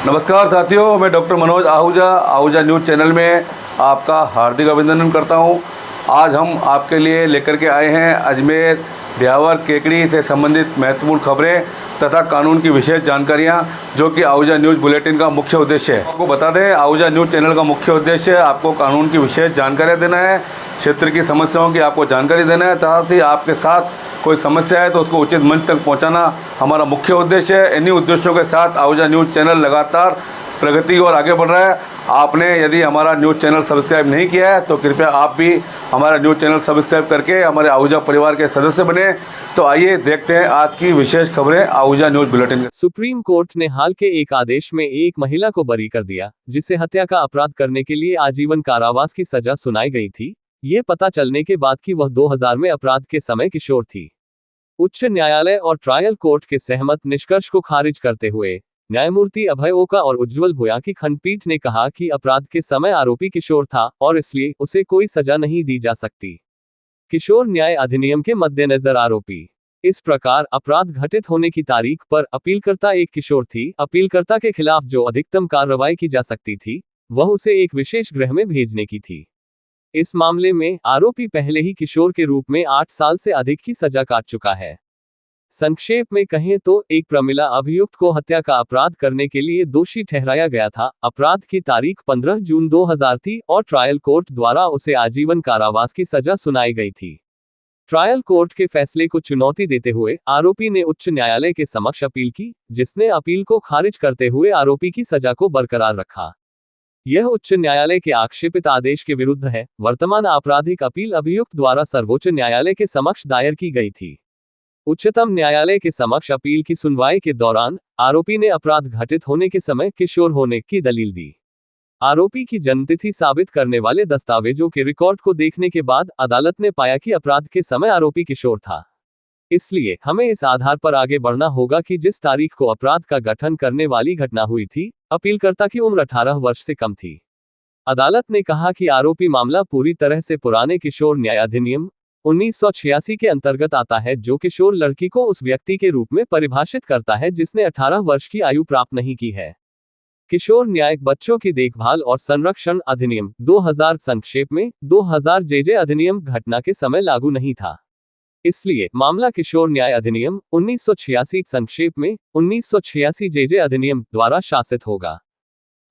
नमस्कार साथियों, मैं doctor Manoj Ahuja news channel में आपका हार्दिक अभिनंदन करता हूं। आज हम आपके लिए लेकर के आए हैं अजमेर ब्यावर केकड़ी से संबंधित महत्वपूर्ण खबरें तथा कानून की विशेष जानकारियां, जो कि आहूजा न्यूज़ बुलेटिन का मुख्य उद्देश्य है। आपको बता दें, आहूजा न्यूज़ चैनल का मुख्य उद्देश्य आपको कानून की विशेष जानकारियाँ देना है, क्षेत्र की समस्याओं की आपको जानकारी देना है, साथ ही आपके साथ कोई समस्या है तो उसको उचित मंच तक पहुंचाना हमारा मुख्य उद्देश्य है। इन्हीं उद्देश्यों के साथ आहूजा न्यूज़ चैनल लगातार प्रगति और आगे बढ़ रहा है। आपने यदि हमारा न्यूज़ चैनल सब्सक्राइब नहीं किया है तो कृपया आप भी हमारा न्यूज़ चैनल सब्सक्राइब करके हमारे आहूजा परिवार के सदस्य बने। तो आइए देखते हैं आज की विशेष खबरें आहूजा न्यूज़ बुलेटिन में। सुप्रीम कोर्ट ने हाल के एक आदेश में एक महिला को बरी कर दिया, जिसे हत्या का अपराध करने के लिए आजीवन कारावास की सजा सुनाई गई थी, ये पता चलने के बाद कि वह 2000 में अपराध के समय किशोर थी। उच्च न्यायालय और ट्रायल कोर्ट के सहमत निष्कर्ष को खारिज करते हुए न्यायमूर्ति अभय ओका और उज्ज्वल भूया की खंडपीठ ने कहा कि अपराध के समय आरोपी किशोर था और इसलिए उसे कोई सजा नहीं दी जा सकती। किशोर न्याय अधिनियम के मद्देनजर आरोपी इस प्रकार अपराध घटित होने की तारीख पर अपीलकर्ता एक किशोर थी। अपीलकर्ता के खिलाफ जो अधिकतम कार्रवाई की जा सकती थी वह उसे एक विशेष गृह में भेजने की थी। इस मामले में आरोपी पहले ही किशोर के रूप में 8 साल से अधिक की सजा काट चुका है। संक्षेप में कहें तो एक प्रमिला अभियुक्त को हत्या का अपराध करने के लिए दोषी ठहराया गया था। अपराध की तारीख 15 जून 2000 थी और ट्रायल कोर्ट द्वारा उसे आजीवन कारावास की सजा सुनाई गई थी। ट्रायल कोर्ट के फैसले को चुनौती देते हुए आरोपी ने उच्च न्यायालय के समक्ष अपील की, जिसने अपील को खारिज करते हुए आरोपी की सजा को बरकरार रखा। यह उच्च न्यायालय के आक्षेपित आदेश के विरुद्ध है। वर्तमान आपराधिक अपील अभियुक्त द्वारा सर्वोच्च न्यायालय के समक्ष दायर की गई थी। उच्चतम न्यायालय के समक्ष अपील की सुनवाई के दौरान आरोपी ने अपराध घटित होने के समय किशोर होने की दलील दी। आरोपी की जन्मतिथि साबित करने वाले दस्तावेजों के रिकॉर्ड को देखने के बाद अदालत ने पाया कि अपराध के समय आरोपी किशोर था। इसलिए हमें इस आधार पर आगे बढ़ना होगा कि जिस तारीख को अपराध का गठन करने वाली घटना हुई थी, अपीलकर्ता की उम्र 18 वर्ष से कम थी। अदालत ने कहा कि आरोपी मामला पूरी तरह से पुराने किशोर न्याय अधिनियम 1986 के अंतर्गत आता है, जो किशोर लड़की को उस व्यक्ति के रूप में परिभाषित करता है जिसने 18 वर्ष की आयु प्राप्त नहीं की है। किशोर न्याय बच्चों की देखभाल और संरक्षण अधिनियम 2000 संक्षेप में 2000 जेजे अधिनियम घटना के समय लागू नहीं था। इसलिए मामला किशोर न्याय अधिनियम 1986 संक्षेप में 1986 जेजे अधिनियम द्वारा शासित होगा।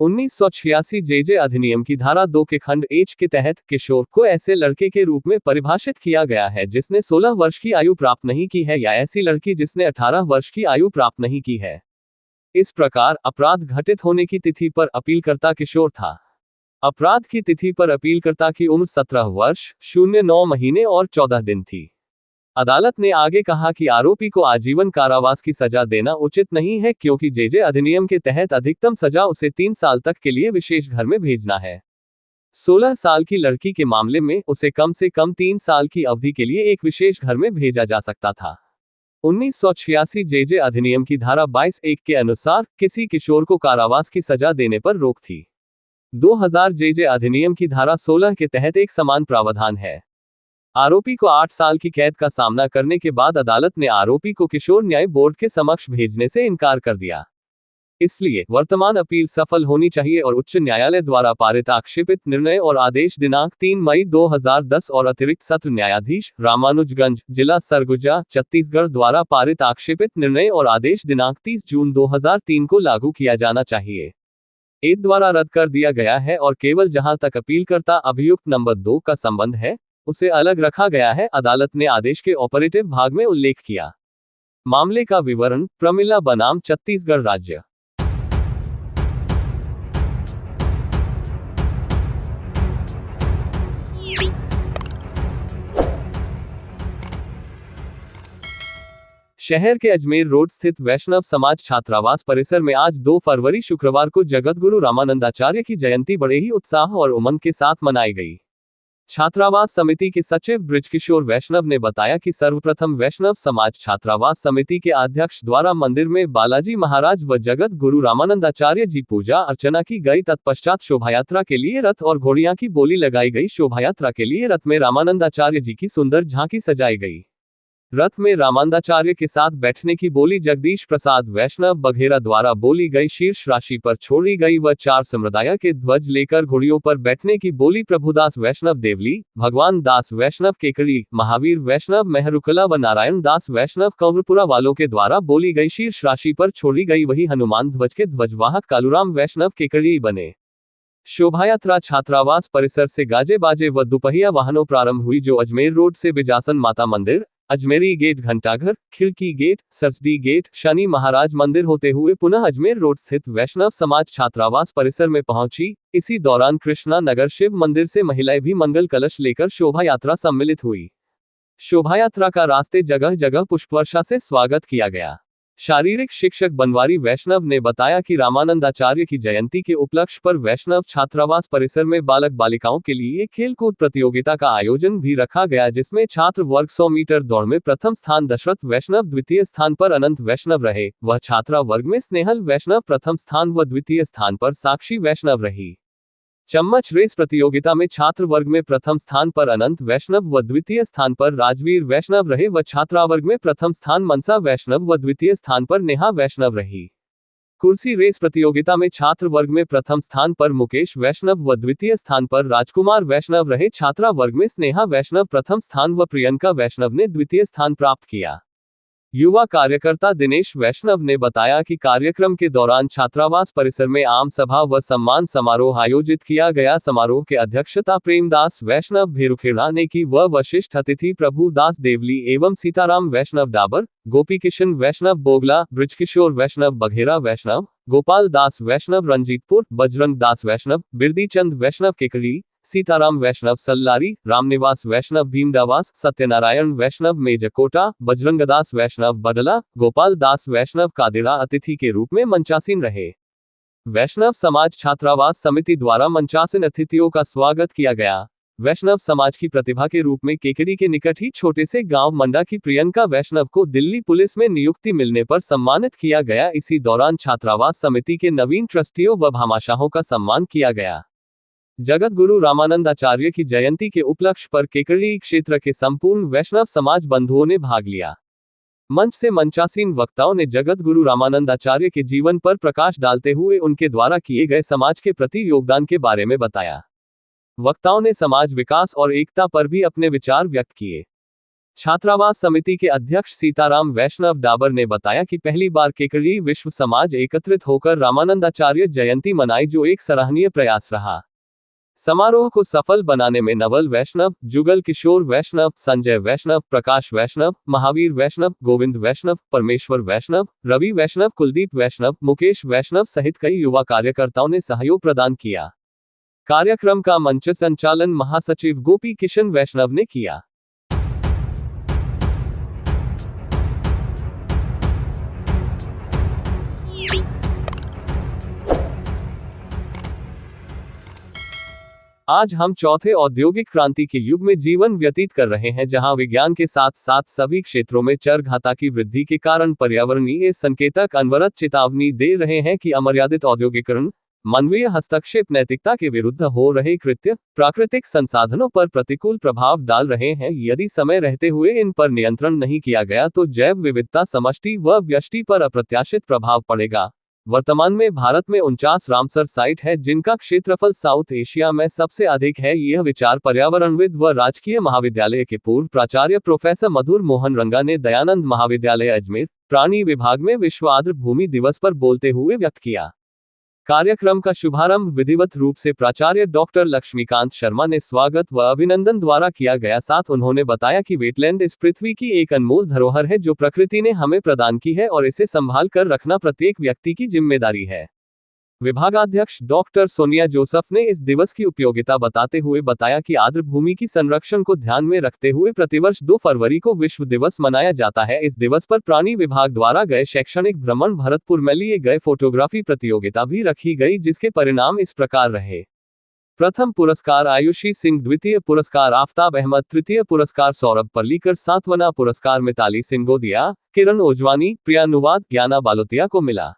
1986 जेजे अधिनियम की धारा 2 के खंड एच के तहत किशोर को ऐसे लड़के के रूप में परिभाषित किया गया है जिसने 16 वर्ष की आयु प्राप्त नहीं की है, या ऐसी लड़की जिसने 18 वर्ष की आयु प्राप्त नहीं की है। इस प्रकार अपराध घटित होने की तिथि पर अपीलकर्ता किशोर था। अपराध की तिथि पर अपीलकर्ता की उम्र 17 वर्ष 09 महीने और 14 दिन थी। अदालत ने आगे कहा कि आरोपी को आजीवन कारावास की सजा देना उचित नहीं है, क्योंकि जेजे अधिनियम के तहत अधिकतम सजा उसे 3 साल तक के लिए विशेष घर में भेजना है। 16 साल की लड़की के मामले में उसे कम से कम 3 साल की अवधि के लिए एक विशेष घर में भेजा जा सकता था। 1986 जेजे अधिनियम की धारा 22(1) के अनुसार किसी किशोर को कारावास की सजा देने पर रोक थी। 2000 जेजे अधिनियम की धारा 16 के तहत एक समान प्रावधान है। आरोपी को 8 साल की कैद का सामना करने के बाद अदालत ने आरोपी को किशोर न्याय बोर्ड के समक्ष भेजने से इनकार कर दिया। इसलिए वर्तमान अपील सफल होनी चाहिए और उच्च न्यायालय द्वारा पारित आक्षेपित निर्णय और आदेश दिनांक 3 मई 2010 और अतिरिक्त सत्र न्यायाधीश रामानुजगंज, जिला सरगुजा, छत्तीसगढ़ द्वारा पारित आक्षेपित निर्णय और आदेश दिनांक 30 जून 2003 को लागू किया जाना चाहिए। एक द्वारा रद्द कर दिया गया है और केवल जहां तक अपीलकर्ता अभियुक्त नंबर 2 का संबंध है उसे अलग रखा गया है, अदालत ने आदेश के ऑपरेटिव भाग में उल्लेख किया। मामले का विवरण प्रमिला बनाम छत्तीसगढ़ राज्य। शहर के अजमेर रोड स्थित वैष्णव समाज छात्रावास परिसर में आज 2 फरवरी शुक्रवार को जगतगुरु रामानंदाचार्य की जयंती बड़े ही उत्साह और उमंग के साथ मनाई गई। छात्रावास समिति के सचिव बृजकिशोर वैष्णव ने बताया कि सर्वप्रथम वैष्णव समाज छात्रावास समिति के अध्यक्ष द्वारा मंदिर में बालाजी महाराज व जगत गुरु रामानंदाचार्य जी पूजा अर्चना की गई। तत्पश्चात शोभायात्रा के लिए रथ और घोड़ियां की बोली लगाई गई। शोभायात्रा के लिए रथ में रामानंदाचार्य जी की सुंदर झांकी सजाई गई। रथ में रामानंदाचार्य के साथ बैठने की बोली जगदीश प्रसाद वैष्णव बघेरा द्वारा बोली गई शीर्ष राशि पर छोड़ी गई व 4 संप्रदाय के ध्वज लेकर घोड़ियों पर बैठने की बोली प्रभुदास वैष्णव देवली, भगवान दास वैष्णव केकड़ी, महावीर वैष्णव मेहरुकला व नारायण दास वैष्णव कंवरपुरा वालों के द्वारा बोली गई शीर्ष राशि पर छोड़ी गई वही हनुमान ध्वज के ध्वजवाहक कालूराम वैष्णव केकड़ी बने। शोभायात्रा छात्रावास परिसर से गाजे बाजे व दुपहिया वाहनों प्रारंभ हुई जो अजमेर रोड से बिजासन माता मंदिर, अजमेरी गेट, घंटाघर, खिड़की गेट, सरसडी गेट, शनि महाराज मंदिर होते हुए पुनः अजमेर रोड स्थित वैष्णव समाज छात्रावास परिसर में पहुंची। इसी दौरान कृष्णा नगर शिव मंदिर से महिलाएं भी मंगल कलश लेकर शोभा यात्रा सम्मिलित हुई। शोभायात्रा का रास्ते जगह जगह पुष्पवर्षा से स्वागत किया गया। शारीरिक शिक्षक बनवारी वैष्णव ने बताया कि रामानंदाचार्य की जयंती के उपलक्ष्य पर वैष्णव छात्रावास परिसर में बालक बालिकाओं के लिए खेलकूद प्रतियोगिता का आयोजन भी रखा गया, जिसमें छात्र वर्ग 100 मीटर दौड़ में प्रथम स्थान दशरथ वैष्णव, द्वितीय स्थान पर अनंत वैष्णव रहे। वह छात्रा वर्ग में स्नेहल वैष्णव प्रथम स्थान व द्वितीय स्थान पर साक्षी वैष्णव रही। चम्मच रेस प्रतियोगिता में छात्र वर्ग में प्रथम स्थान पर अनंत वैष्णव व द्वितीय स्थान पर राजवीर वैष्णव रहे व छात्रा वर्ग में प्रथम स्थान मनसा वैष्णव व द्वितीय स्थान पर नेहा वैष्णव रही। कुर्सी रेस प्रतियोगिता में छात्र वर्ग में प्रथम स्थान पर मुकेश वैष्णव व द्वितीय स्थान पर राजकुमार वैष्णव रहे। छात्रा वर्ग में स्नेहा वैष्णव प्रथम स्थान व प्रियंका वैष्णव ने द्वितीय स्थान प्राप्त किया। युवा कार्यकर्ता दिनेश वैष्णव ने बताया कि कार्यक्रम के दौरान छात्रावास परिसर में आम सभा व सम्मान समारोह आयोजित किया गया। समारोह के अध्यक्षता प्रेमदास वैष्णव भेरुखेड़ा ने की व वशिष्ठ अतिथि प्रभुदास देवली एवं सीताराम वैष्णव डाबर, गोपी किशन वैष्णव बोगला, ब्रिजकिशोर वैष्णव बघेरा वैष्णव, गोपाल दास वैष्णव रंजीतपुर, बजरंग दास वैष्णव बिरदी चंद वैष्णव केकड़ी, सीताराम वैष्णव सल्लारी, रामनिवास वैष्णव भीमडावास, सत्यनारायण वैष्णव मेजकोटा, बजरंगदास वैष्णव बडला, गोपाल दास वैष्णव कादिड़ा अतिथि के रूप में मंचासीन रहे। वैष्णव समाज छात्रावास समिति द्वारा मंचासीन अतिथियों का स्वागत किया गया। वैष्णव समाज की प्रतिभा के रूप में केकड़ी के निकट ही छोटे से गांव मंडा की प्रियंका वैष्णव को दिल्ली पुलिस में नियुक्ति मिलने पर सम्मानित किया गया। इसी दौरान छात्रावास समिति के नवीन ट्रस्टियों व भामाशाहों का सम्मान किया गया। जगत गुरु रामानंदाचार्य की जयंती के उपलक्ष्य पर केकड़ी क्षेत्र के संपूर्ण वैष्णव समाज बंधुओं ने भाग लिया। मंच से मंचासीन वक्ताओं ने जगत गुरु रामानंदाचार्य के जीवन पर प्रकाश डालते हुए उनके द्वारा किए गए समाज के प्रति योगदान के बारे में बताया। वक्ताओं ने समाज विकास और एकता पर भी अपने विचार व्यक्त किए। छात्रावास समिति के अध्यक्ष सीताराम वैष्णव डाबर ने बताया कि पहली बार केकड़ी विश्व समाज एकत्रित होकर रामानंदाचार्य जयंती मनाई, जो एक सराहनीय प्रयास रहा। समारोह को सफल बनाने में नवल वैष्णव, जुगल किशोर वैष्णव, संजय वैष्णव, प्रकाश वैष्णव, महावीर वैष्णव, गोविंद वैष्णव, परमेश्वर वैष्णव, रवि वैष्णव, कुलदीप वैष्णव, मुकेश वैष्णव सहित कई युवा कार्यकर्ताओं ने सहयोग प्रदान किया। कार्यक्रम का मंच संचालन महासचिव गोपी किशन वैष्णव ने किया। आज हम चौथे औद्योगिक क्रांति के युग में जीवन व्यतीत कर रहे हैं, जहां विज्ञान के साथ साथ सभी क्षेत्रों में चरघाता की वृद्धि के कारण पर्यावरणीय संकेतक अनवरत चेतावनी दे रहे हैं कि अमर्यादित औद्योगिकरण, मानवीय हस्तक्षेप, नैतिकता के विरुद्ध हो रहे कृत्य प्राकृतिक संसाधनों पर प्रतिकूल प्रभाव डाल रहे हैं। यदि समय रहते हुए इन पर नियंत्रण नहीं किया गया तो जैव विविधता, समष्टि व व्यष्टि पर अप्रत्याशित प्रभाव पड़ेगा। वर्तमान में भारत में 49 रामसर साइट है, जिनका क्षेत्रफल साउथ एशिया में सबसे अधिक है। यह विचार पर्यावरणविद व राजकीय महाविद्यालय के पूर्व प्राचार्य प्रोफेसर मधुर मोहन रंगा ने दयानंद महाविद्यालय अजमेर प्राणी विभाग में विश्व आर्द्र भूमि दिवस पर बोलते हुए व्यक्त किया। कार्यक्रम का शुभारंभ विधिवत रूप से प्राचार्य डॉक्टर लक्ष्मीकांत शर्मा ने स्वागत व अभिनंदन द्वारा किया गया। साथ उन्होंने बताया कि वेटलैंड इस पृथ्वी की एक अनमोल धरोहर है जो प्रकृति ने हमें प्रदान की है और इसे संभाल कर रखना प्रत्येक व्यक्ति की जिम्मेदारी है। विभागाध्यक्ष डॉक्टर सोनिया जोसफ ने इस दिवस की उपयोगिता बताते हुए बताया कि आर्द्र भूमि की संरक्षण को ध्यान में रखते हुए प्रतिवर्ष 2 फरवरी को विश्व दिवस मनाया जाता है। इस दिवस पर प्राणी विभाग द्वारा गए शैक्षणिक भ्रमण, भरतपुर में लिए गए फोटोग्राफी प्रतियोगिता भी रखी गई, जिसके परिणाम इस प्रकार रहे। प्रथम पुरस्कार आयुषी सिंह, द्वितीय पुरस्कार आफ्ताब अहमद, तृतीय पुरस्कार सौरभ पर्लीकर, 7वां पुरस्कार मिताली सिंगोदिया, किरण ओजवानी, प्रियानुवाद ज्ञाना बालोतिया को मिला।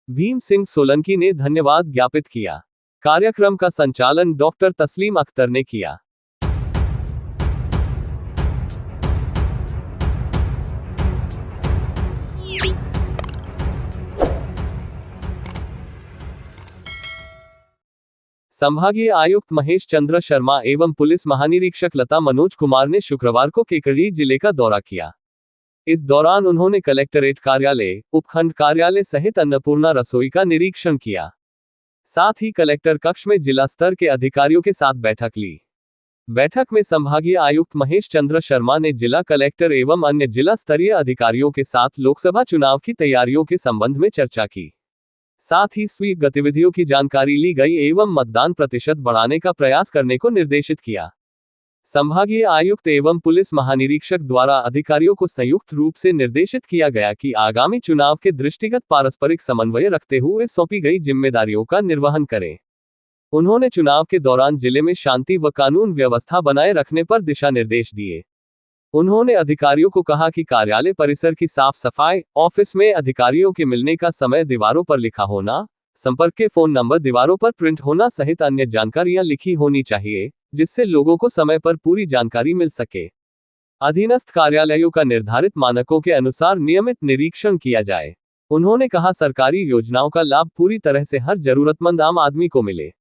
भीम सिंह सोलंकी ने धन्यवाद ज्ञापित किया। कार्यक्रम का संचालन डॉक्टर तस्लीम अख्तर ने किया। संभागीय आयुक्त महेश चंद्र शर्मा एवं पुलिस महानिरीक्षक लता मनोज कुमार ने शुक्रवार को केकड़ी जिले का दौरा किया। इस दौरान उन्होंने कलेक्टरेट कार्यालय, उपखंड कार्यालय सहित अन्नपूर्णा रसोई का निरीक्षण किया। साथ ही कलेक्टर कक्ष में जिला स्तर के अधिकारियों के साथ बैठक ली। बैठक में संभागीय आयुक्त महेश चंद्र शर्मा ने जिला कलेक्टर एवं अन्य जिला स्तरीय अधिकारियों के साथ लोकसभा चुनाव की तैयारियों के संबंध में चर्चा की। साथ ही स्वीप गतिविधियों की जानकारी ली गई एवं मतदान प्रतिशत बढ़ाने का प्रयास करने को निर्देशित किया। संभागीय आयुक्त एवं पुलिस महानिरीक्षक द्वारा अधिकारियों को संयुक्त रूप से निर्देशित किया गया कि आगामी चुनाव के दृष्टिगत पारस्परिक समन्वय रखते हुए सौंपी गई जिम्मेदारियों का निर्वहन करें। उन्होंने चुनाव के दौरान जिले में शांति व कानून व्यवस्था बनाए रखने पर दिशा निर्देश दिए। उन्होंने अधिकारियों को कहा कि कार्यालय परिसर की साफ सफाई, ऑफिस में अधिकारियों के मिलने का समय दीवारों पर लिखा होना, संपर्क के फोन नंबर दीवारों पर प्रिंट होना सहित अन्य जानकारियां लिखी होनी चाहिए, जिससे लोगों को समय पर पूरी जानकारी मिल सके। अधीनस्थ कार्यालयों का निर्धारित मानकों के अनुसार नियमित निरीक्षण किया जाए। उन्होंने कहा सरकारी योजनाओं का लाभ पूरी तरह से हर जरूरतमंद आम आदमी को मिले।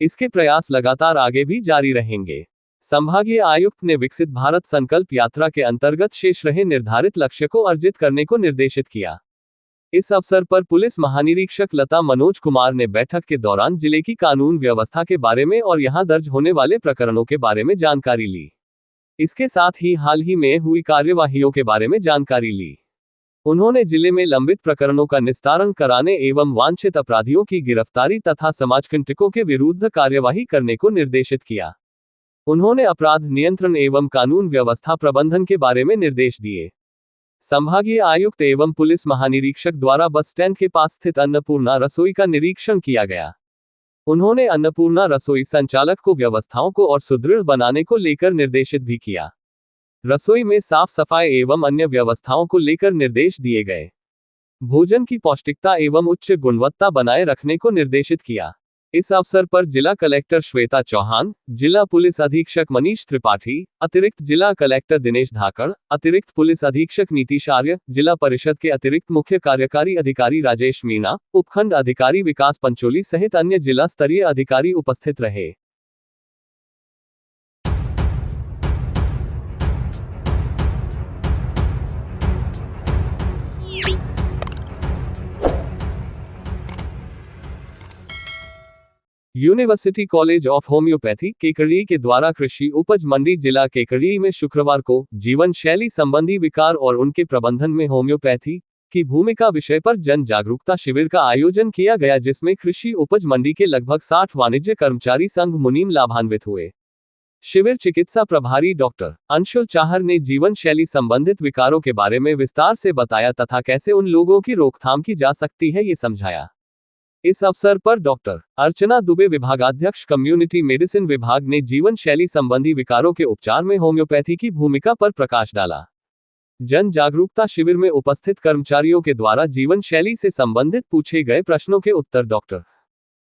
इसके प्रयास लगातार आगे भी जारी रहेंगे। संभागीय आयुक्त ने विकसित भारत संकल्प यात्रा के अंतर्गत शेष रहे निर्धारित लक्ष्य को अर्जित करने को निर्देशित किया। इस अवसर पर पुलिस महानिरीक्षक लता मनोज कुमार ने बैठक के दौरान जिले की कानून व्यवस्था के बारे में और यहां दर्ज होने वाले प्रकरणों के बारे में जानकारी ली। इसके साथ ही हाल ही में हुई कार्यवाहियों के बारे में जानकारी ली। उन्होंने जिले में लंबित प्रकरणों का निस्तारण कराने एवं वांछित अपराधियों की गिरफ्तारी तथा समाजकंटकों के विरुद्ध कार्यवाही करने को निर्देशित किया। उन्होंने अपराध नियंत्रण एवं कानून व्यवस्था प्रबंधन के बारे में निर्देश दिए। संभागीय आयुक्त एवं पुलिस महानिरीक्षक द्वारा बस स्टैंड के पास स्थित अन्नपूर्णा रसोई का निरीक्षण किया गया। उन्होंने अन्नपूर्णा रसोई संचालक को व्यवस्थाओं को और सुदृढ़ बनाने को लेकर निर्देशित भी किया। रसोई में साफ सफाई एवं अन्य व्यवस्थाओं को लेकर निर्देश दिए गए। भोजन की पौष्टिकता एवं उच्च गुणवत्ता बनाए रखने को निर्देशित किया। इस अवसर पर जिला कलेक्टर श्वेता चौहान, जिला पुलिस अधीक्षक मनीष त्रिपाठी, अतिरिक्त जिला कलेक्टर दिनेश धाकड़, अतिरिक्त पुलिस अधीक्षक नीतीश आर्य, जिला परिषद के अतिरिक्त मुख्य कार्यकारी अधिकारी राजेश मीणा, उपखंड अधिकारी विकास पंचोली सहित अन्य जिला स्तरीय अधिकारी उपस्थित रहे। University college of homeopathy Kekri के द्वारा कृषि उपज मंडी जिला केकड़ी में शुक्रवार को जीवन शैली संबंधी विकार और उनके प्रबंधन में होम्योपैथी की भूमिका विषय पर जन जागरूकता शिविर का आयोजन किया गया, जिसमें कृषि उपज मंडी के लगभग 60 वाणिज्य कर्मचारी संघ मुनीम लाभान्वित हुए। शिविर चिकित्सा प्रभारी डॉक्टर अंशुल चाहर ने जीवन शैली संबंधित विकारों के बारे में विस्तार से बताया तथा कैसे उन लोगों की रोकथाम की जा सकती है ये समझाया। इस अवसर पर डॉक्टर अर्चना दुबे, विभागाध्यक्ष कम्युनिटी मेडिसिन विभाग, ने जीवन शैली संबंधी विकारों के उपचार में होम्योपैथी की भूमिका पर प्रकाश डाला। जन जागरूकता शिविर में उपस्थित कर्मचारियों के द्वारा जीवन शैली से संबंधित पूछे गए प्रश्नों के उत्तर डॉक्टर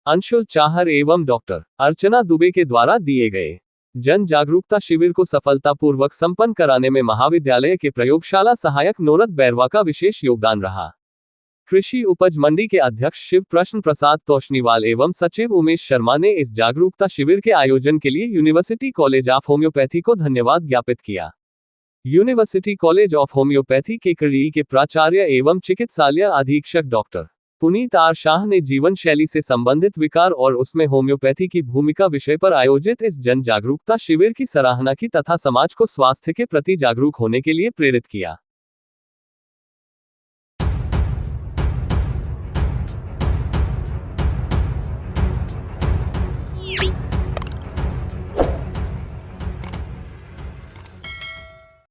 अंशुल चाहर एवं डॉक्टर अर्चना दुबे के द्वारा दिए गए। जन जागरूकता शिविर को सफलतापूर्वक संपन्न कराने में महाविद्यालय के प्रयोगशाला सहायक नोरत बैरवा का विशेष योगदान रहा। कृषि उपज मंडी के अध्यक्ष शिव प्रश्न प्रसाद तोशनीवाल एवं सचिव उमेश शर्मा ने इस जागरूकता शिविर के आयोजन के लिए यूनिवर्सिटी कॉलेज ऑफ होम्योपैथी को धन्यवाद ज्ञापित किया। University college of homeopathy Kekri के प्राचार्य एवं चिकित्सालय अधीक्षक डॉक्टर पुनीत आर शाह ने जीवन शैली से संबंधित विकार और उसमें होम्योपैथी की भूमिका विषय पर आयोजित इस जन जागरूकता शिविर की सराहना की तथा समाज को स्वास्थ्य के प्रति जागरूक होने के लिए प्रेरित किया।